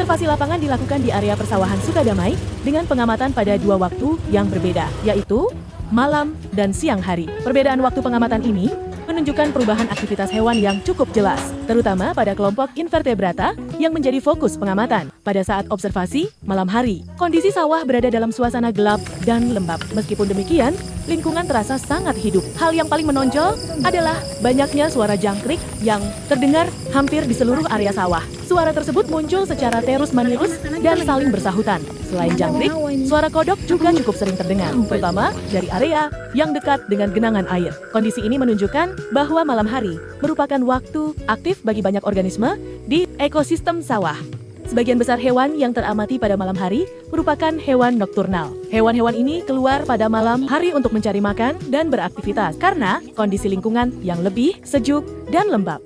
Observasi lapangan dilakukan di area persawahan Sukadamai dengan pengamatan pada dua waktu yang berbeda, yaitu malam dan siang hari. Perbedaan waktu pengamatan ini menunjukkan perubahan aktivitas hewan yang cukup jelas, terutama pada kelompok invertebrata yang menjadi fokus pengamatan. Pada saat observasi malam hari, kondisi sawah berada dalam suasana gelap dan lembab. Meskipun demikian, lingkungan terasa sangat hidup. Hal yang paling menonjol adalah banyaknya suara jangkrik yang terdengar hampir di seluruh area sawah. Suara tersebut muncul secara terus-menerus dan saling bersahutan. Selain jangkrik, suara kodok juga cukup sering terdengar, terutama dari area yang dekat dengan genangan air. Kondisi ini menunjukkan bahwa malam hari merupakan waktu aktif bagi banyak organisme di ekosistem sawah. Sebagian besar hewan yang teramati pada malam hari merupakan hewan nokturnal. Hewan-hewan ini keluar pada malam hari untuk mencari makan dan beraktivitas karena kondisi lingkungan yang lebih sejuk dan lembab.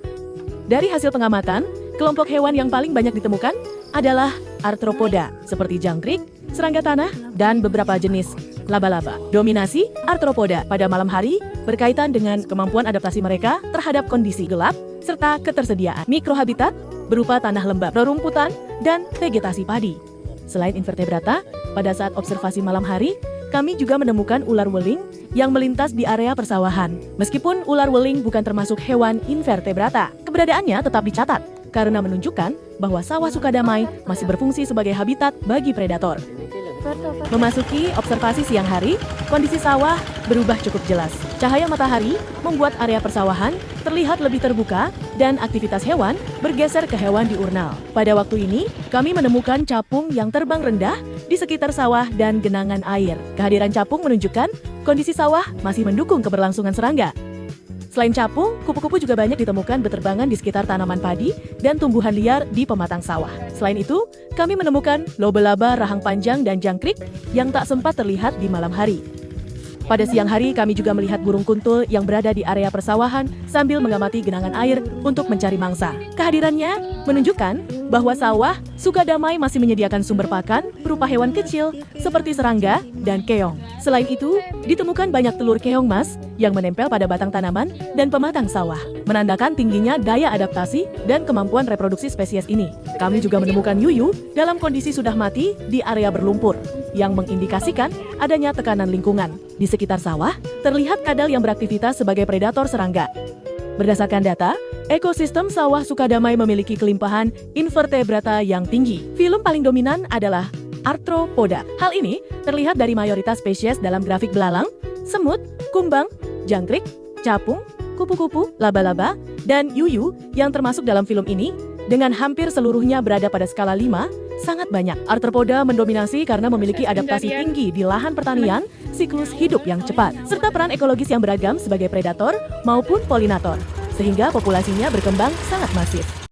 Dari hasil pengamatan, kelompok hewan yang paling banyak ditemukan adalah arthropoda seperti jangkrik, serangga tanah, dan beberapa jenis laba-laba. Dominasi arthropoda pada malam hari berkaitan dengan kemampuan adaptasi mereka terhadap kondisi gelap serta ketersediaan mikrohabitat berupa tanah lembab, rerumputan, dan vegetasi padi. Selain invertebrata, pada saat observasi malam hari, kami juga menemukan ular weling yang melintas di area persawahan. Meskipun ular weling bukan termasuk hewan invertebrata, keberadaannya tetap dicatat karena menunjukkan bahwa sawah Sukadamai masih berfungsi sebagai habitat bagi predator. Memasuki observasi siang hari, kondisi sawah berubah cukup jelas. Cahaya matahari membuat area persawahan terlihat lebih terbuka dan aktivitas hewan bergeser ke hewan diurnal. Pada waktu ini, kami menemukan capung yang terbang rendah di sekitar sawah dan genangan air. Kehadiran capung menunjukkan kondisi sawah masih mendukung keberlangsungan serangga. Selain capung, kupu-kupu juga banyak ditemukan berterbangan di sekitar tanaman padi dan tumbuhan liar di pematang sawah. Selain itu, kami menemukan laba-laba rahang panjang dan jangkrik yang tak sempat terlihat di malam hari. Pada siang hari, kami juga melihat burung kuntul yang berada di area persawahan sambil mengamati genangan air untuk mencari mangsa. Kehadirannya menunjukkan bahwa sawah Sukadamai masih menyediakan sumber pakan berupa hewan kecil seperti serangga dan keong. Selain itu, ditemukan banyak telur keong mas yang menempel pada batang tanaman dan pematang sawah, menandakan tingginya daya adaptasi dan kemampuan reproduksi spesies ini. Kami juga menemukan yuyu dalam kondisi sudah mati di area berlumpur, yang mengindikasikan adanya tekanan lingkungan. Di sekitar sawah, terlihat kadal yang beraktivitas sebagai predator serangga. Berdasarkan data, ekosistem sawah Sukadamai memiliki kelimpahan invertebrata yang tinggi. Filum paling dominan adalah arthropoda. Hal ini terlihat dari mayoritas spesies dalam grafik belalang, semut, kumbang, jangkrik, capung, kupu-kupu, laba-laba, dan yuyu yang termasuk dalam film ini, dengan hampir seluruhnya berada pada skala 5, sangat banyak. Arthropoda mendominasi karena memiliki adaptasi tinggi di lahan pertanian, siklus hidup yang cepat, serta peran ekologis yang beragam sebagai predator maupun polinator, sehingga populasinya berkembang sangat masif.